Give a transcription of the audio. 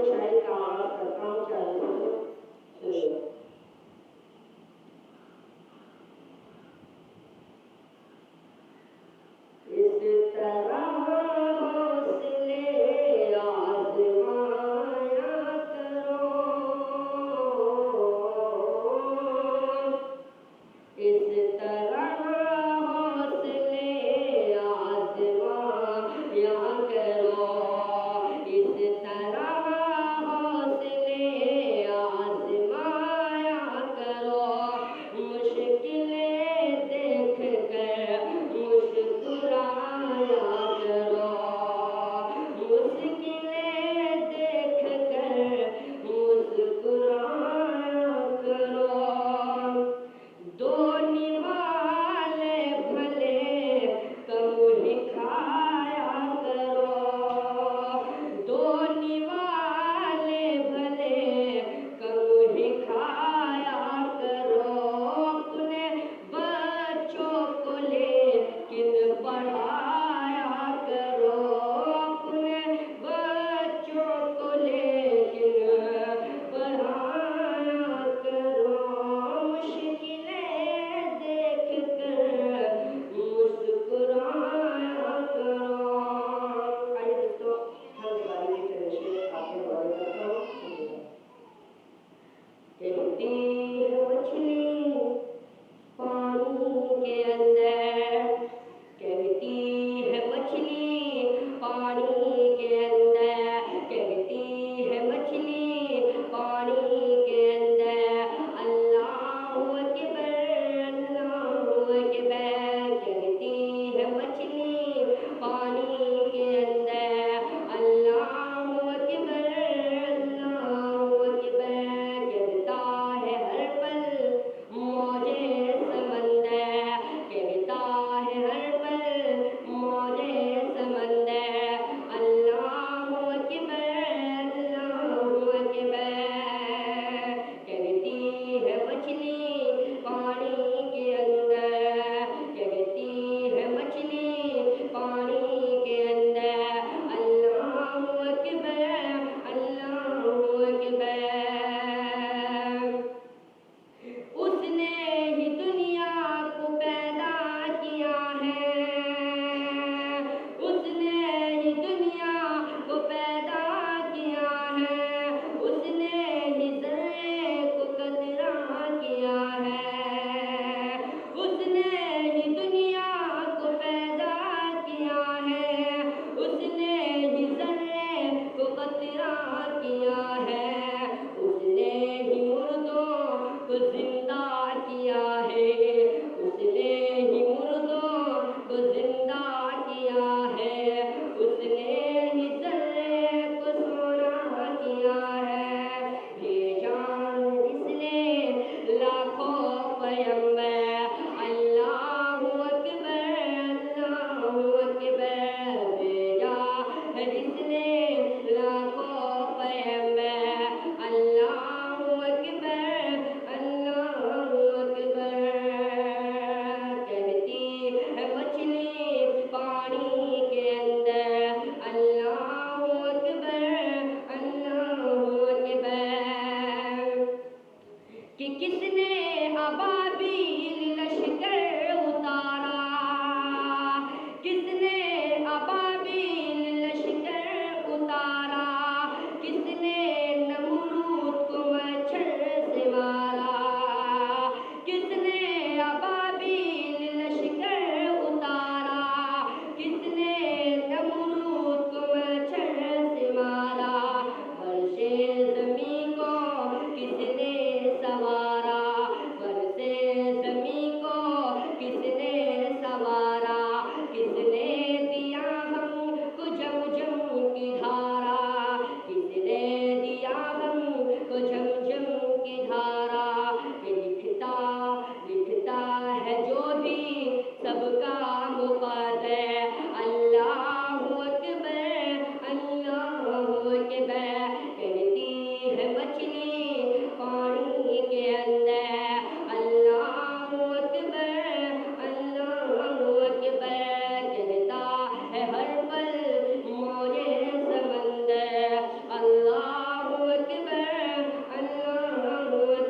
एक शायरी का आगाज करता हूँ, चाहे सुनिए। इस तरह हौसले आज़माया करो, इस तरह हौसले आज़माया करो, इस तरह हौसले आज़माया करो, मुश्किलें देख कर मुस्कुराया करो, मुश्किलें देख कर मुस्कुराया करो। दो निवाले भले कम ही खाया करो, दो निवाले भले कम ही खाया करो, अपने बच्चों को लेकिन पढ़ाया करो, अपने बच्चों को लेकिन पढ़ाया करो, मुश्किलें देख कर मुस्कुराया करो। आइए दोस्तों, हम दिवाली के फिनिश में आपके हवाले करता हूँ, सुनिए। तैरती है मछली पानी के अंदर,